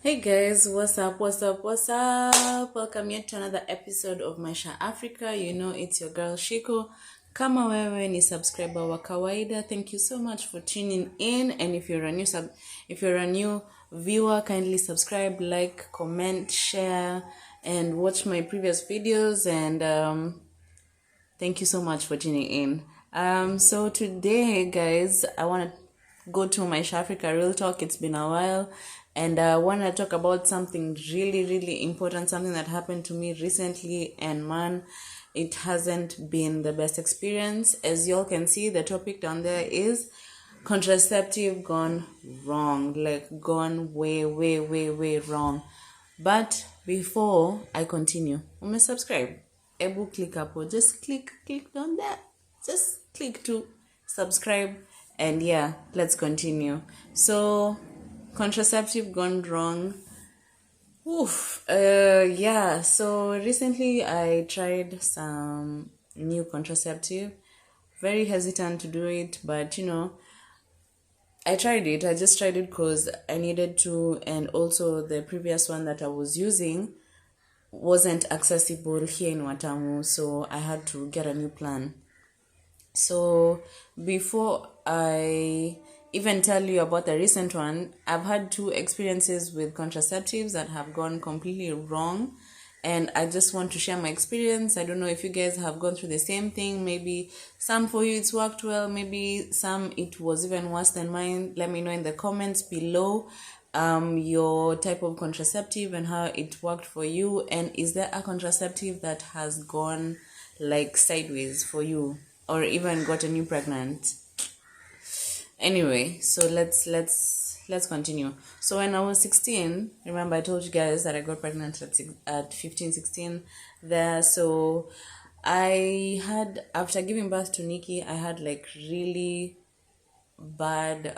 Hey guys, what's up? What's up? What's up? Welcome yet to another episode of Maisha Africa. You know it's your girl Shiko. Kama wewe ni subscriber wa kawaida, thank you so much for tuning in. And if you're a new viewer, kindly subscribe, like, comment, share, and watch my previous videos. And thank you so much for tuning in. So today, guys, I want to go to Maisha Africa Real Talk. It's been a while, and I want to talk about something really, really important, something that happened to me recently, and man, it hasn't been the best experience. As y'all can see, the topic down there is contraceptive gone wrong, like gone way, way, way, way wrong. But before I continue, subscribe. Able click up or just click down there. Just click to subscribe, and yeah, let's continue. So, contraceptive gone wrong. Yeah. So recently I tried some new contraceptive. Very hesitant to do it, but I tried it. I just tried it because I needed to, and also the previous one that I was using wasn't accessible here in Watamu, so I had to get a new plan. So before I even tell you about the recent one, I've had two experiences with contraceptives that have gone completely wrong, and I just want to share my experience. I don't know if you guys have gone through the same thing. Maybe some for you it's worked well, maybe some it was even worse than mine. Let me know in the comments below your type of contraceptive and how it worked for you, and is there a contraceptive that has gone like sideways for you or even gotten you pregnant? Anyway, so let's continue. So when I was 16, remember I told you guys that I got pregnant at 15, 16 there. So I had, after giving birth to Nikki, I had like really bad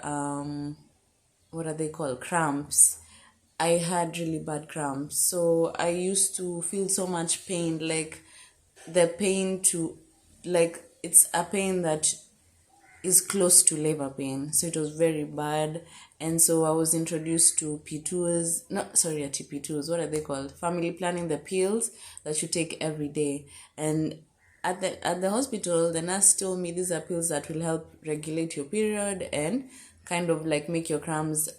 what are they called, cramps. I had really bad cramps, so I used to feel so much pain, like the pain to, like, it's a pain that is close to labor pain, so it was very bad. And so I was introduced to P2s, not sorry, P2s, what are they called, family planning, the pills that you take every day. And at the hospital, the nurse told me these are pills that will help regulate your period and kind of like make your cramps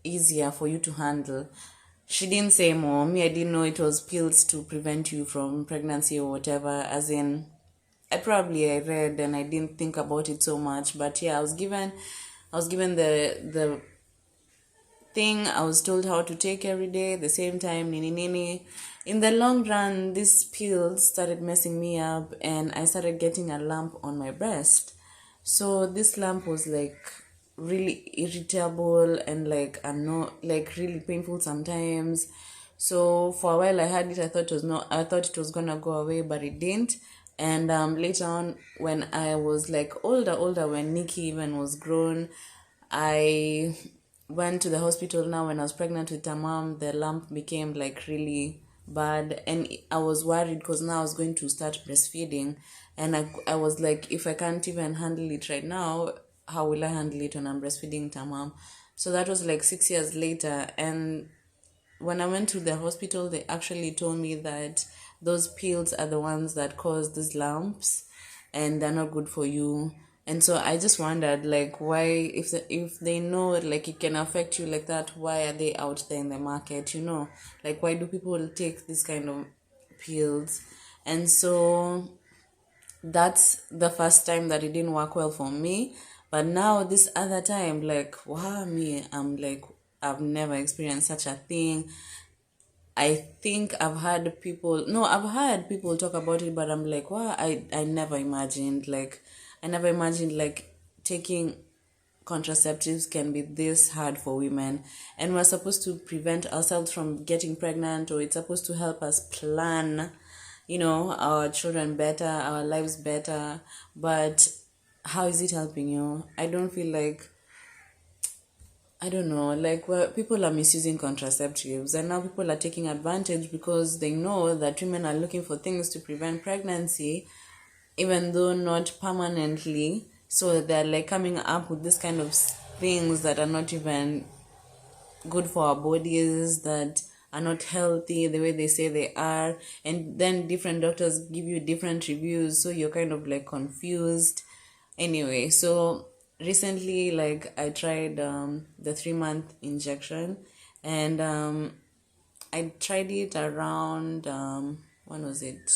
easier for you to handle. She didn't say more. Me, I didn't know it was pills to prevent you from pregnancy or whatever. As in, I read and I didn't think about it so much. But yeah, I was given the thing. I was told how to take every day, the same time, nini. In the long run, these pills started messing me up, and I started getting a lump on my breast. So this lump was like really irritable and like really painful sometimes. So for a while I had it. I thought it was gonna go away, but it didn't. And later on, when I was like older, when Nikki even was grown, I went to the hospital. Now when I was pregnant with her mom, the lump became like really bad, and I was worried because now I was going to start breastfeeding, and I was like, if I can't even handle it right now, how will I handle it when I'm breastfeeding her mom? So that was like 6 years later, and when I went to the hospital, they actually told me that those pills are the ones that cause these lumps, and they're not good for you. And so I just wondered, like, why, if they know like it can affect you like that, why are they out there in the market? Like, why do people take this kind of pills? And so that's the first time that it didn't work well for me. But now this other time, like, wow, I'm like, I've never experienced such a thing. I think I've heard people talk about it, but I'm like, wow, I never imagined, like, taking contraceptives can be this hard for women. And we're supposed to prevent ourselves from getting pregnant, or it's supposed to help us plan, our children better, our lives better. But how is it helping you? I don't feel like, I don't know, like, people are misusing contraceptives, and now people are taking advantage because they know that women are looking for things to prevent pregnancy, even though not permanently. So they're like coming up with this kind of things that are not even good for our bodies, that are not healthy the way they say they are. And then different doctors give you different reviews, so you're kind of like confused. Anyway, so recently, like, I tried the 3-month injection, and I tried it around when was it?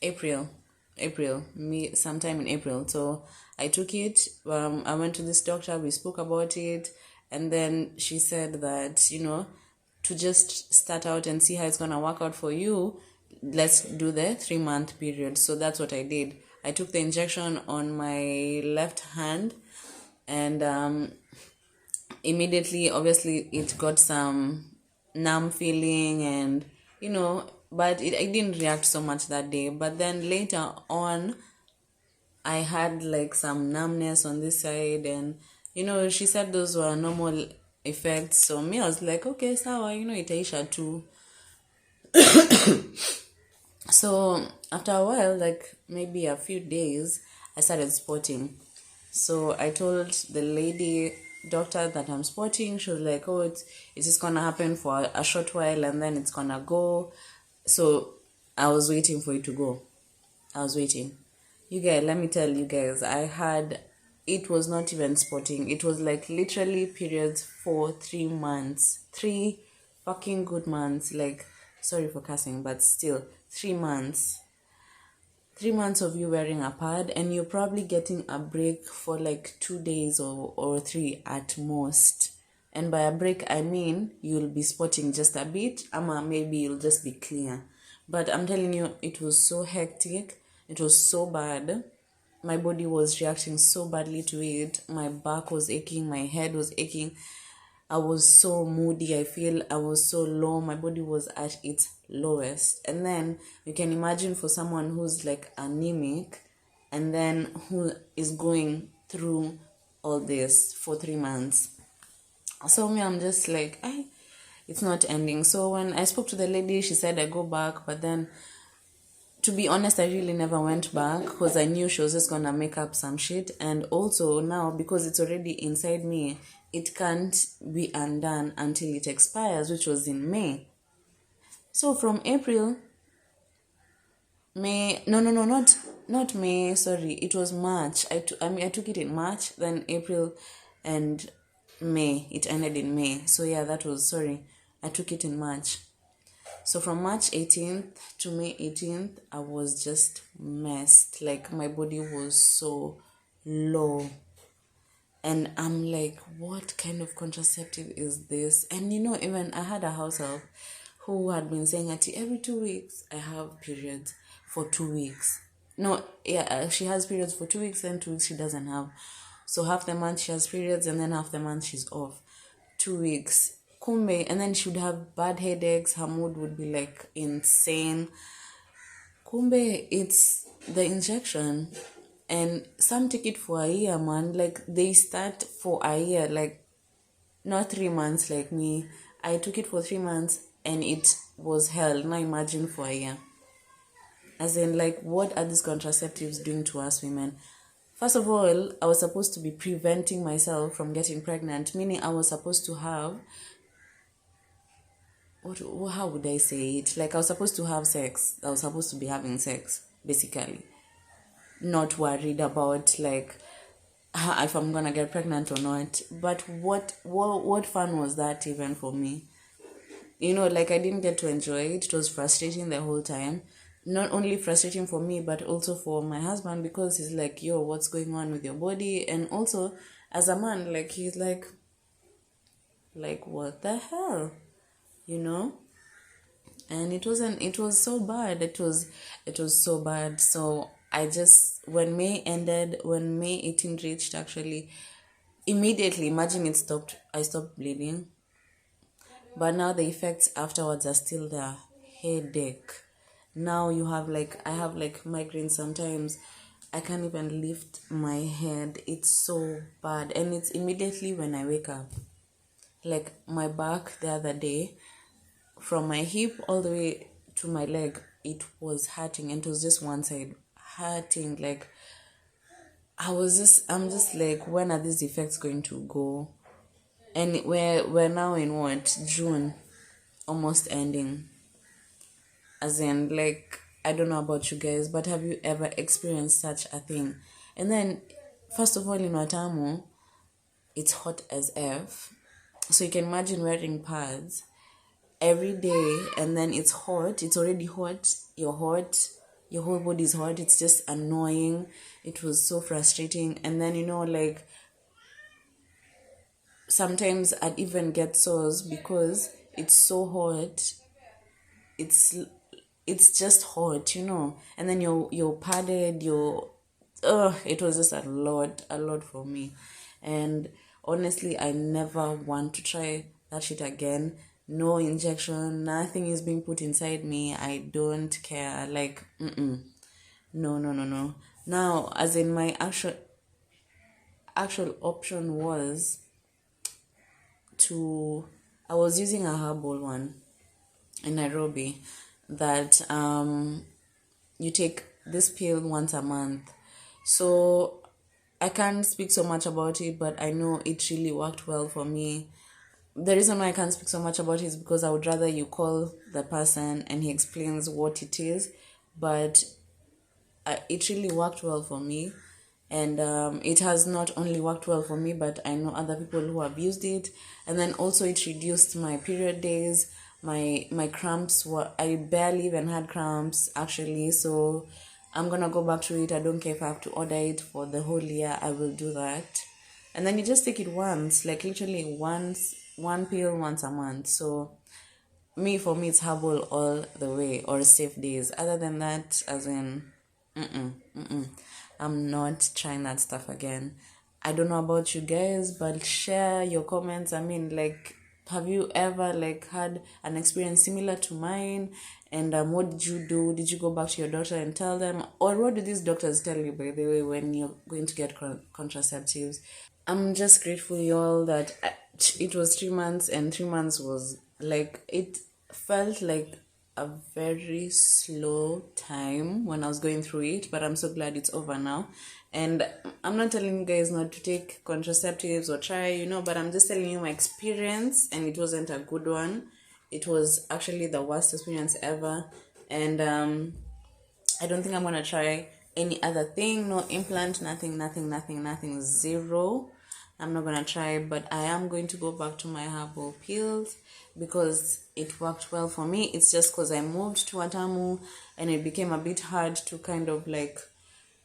April, me sometime in April. So I took it. I went to this doctor. We spoke about it, and then she said that, to just start out and see how it's gonna work out for you, let's do the 3-month period. So that's what I did. I took the injection on my left hand, and immediately, obviously, it got some numb feeling, and but I didn't react so much that day. But then later on, I had like some numbness on this side, and she said those were normal effects. So me, I was like, okay, sawa, itaisha too. So after a while, like maybe a few days, I started spotting. So I told the lady doctor that I'm spotting. She was like, oh, it's just gonna happen for a short while, and then it's gonna go. So I was waiting for it to go. I was waiting. You guys, let me tell you guys, it was not even spotting. It was like literally periods for 3 months. 3 fucking good months. Like, sorry for cussing, but still, 3 months. 3 months of you wearing a pad, and you're probably getting a break for like 2 days or 3 at most. And by a break, I mean you'll be spotting just a bit, or maybe you'll just be clear. But I'm telling you, it was so hectic. It was so bad. My body was reacting so badly to it. My back was aching. My head was aching. I was so moody. I was so low. My body was at its lowest. And then you can imagine for someone who's like anemic, and then who is going through all this for 3 months. So me, I'm just like, it's not ending. So when I spoke to the lady, she said I go back. But then, to be honest, I really never went back, because I knew she was just gonna make up some shit. And also now, because it's already inside me, it can't be undone until it expires, which was in May. So from April, May, no, not May, sorry, it was March. I took it in March, then April, and May. It ended in May. So yeah, I took it in March. So from March 18th to May 18th, I was just messed. Like, my body was so low. And I'm like, what kind of contraceptive is this? And even I had a house help who had been saying that every 2 weeks I have periods for 2 weeks. No, yeah, she has periods for 2 weeks, and 2 weeks she doesn't have. So half the month she has periods, and then half the month she's off. 2 weeks. Kumbe, and then she would have bad headaches. Her mood would be like insane. Kumbe, it's the injection. And some take it for a year, man. Like, they start for a year, like, not 3 months like me. I took it for 3 months, and it was hell. Now imagine for a year. As in, like, what are these contraceptives doing to us women? First of all, I was supposed to be preventing myself from getting pregnant, meaning I was supposed to have, how would I say it? Like, I was supposed to have sex. I was supposed to be having sex, basically. Not worried about, like, if I'm gonna get pregnant or not. But what fun was that even for me? Like, I didn't get to enjoy it. It was frustrating the whole time. Not only frustrating for me, but also for my husband, because he's like, yo, what's going on with your body? And also, as a man, like, he's like, what the hell? And it was so bad. It was so bad. So I just, when May 18th reached, actually, immediately, imagine I stopped bleeding. But now the effects afterwards are still there. Headache. Now I have like migraines sometimes. I can't even lift my head. It's so bad. And it's immediately when I wake up. Like, my back the other day, from my hip all the way to my leg, it was hurting. And it was just one side hurting. Like, I'm just like, when are these effects going to go? And we're now in what, June, almost ending. As in, like, I don't know about you guys, but have you ever experienced such a thing? And then, first of all, in Watamu, it's hot as F. So you can imagine wearing pads every day, and then it's hot. It's already hot. You're hot. Your whole body is hot. It's just annoying. It was so frustrating. And then, like, sometimes I'd even get sores because it's so hot. It's it's just hot, and then you're padded, it was just a lot for me. And honestly, I never want to try that shit again. No injection, nothing is being put inside me. I don't care. Like, no. Now, as in, my actual option was I was using a herbal one in Nairobi that you take this pill once a month. So I can't speak so much about it, but I know it really worked well for me. The reason why I can't speak so much about it is because I would rather you call the person and he explains what it is. But it really worked well for me. And it has not only worked well for me, but I know other people who have used it. And then also it reduced my period days. My cramps I barely even had cramps, actually. So I'm gonna go back to it. I don't care if I have to order it for the whole year. I will do that. And then you just take it once, like literally once, one pill once a month. So for me, it's herbal all the way, or safe days. Other than that, as in, I'm not trying that stuff again. I don't know about you guys, but share your comments. I mean, like, have you ever like had an experience similar to mine? And what did you do? Did you go back to your doctor and tell them? Or what do these doctors tell you, by the way, when you're going to get contraceptives? I'm just grateful, y'all, that it was 3 months, and 3 months was like, it felt like a very slow time when I was going through it, but I'm so glad it's over now. And I'm not telling you guys not to take contraceptives or try, but I'm just telling you my experience, and it wasn't a good one. It was actually the worst experience ever. And I don't think I'm gonna try any other thing. No implant, nothing, zero. I'm not gonna try, but I am going to go back to my herbal pills because it worked well for me. It's just because I moved to Watamu and it became a bit hard to kind of like,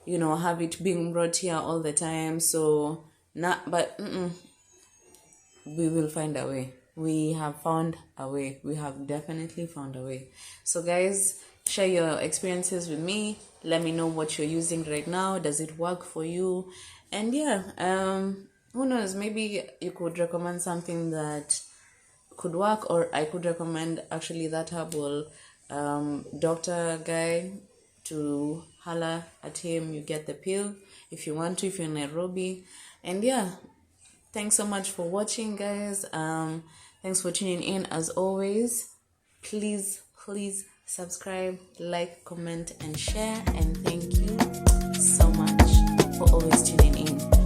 have it being brought here all the time. So we will find a way. We have found a way. We have definitely found a way. So guys, share your experiences with me. Let me know what you're using right now. Does it work for you? And who knows, maybe you could recommend something that could work, or I could recommend actually that herbal doctor guy to holla at him. You get the pill if you want to, if you're in Nairobi. And thanks so much for watching, guys. Thanks for tuning in as always. Please subscribe, like, comment, and share. And thank you so much for always tuning in.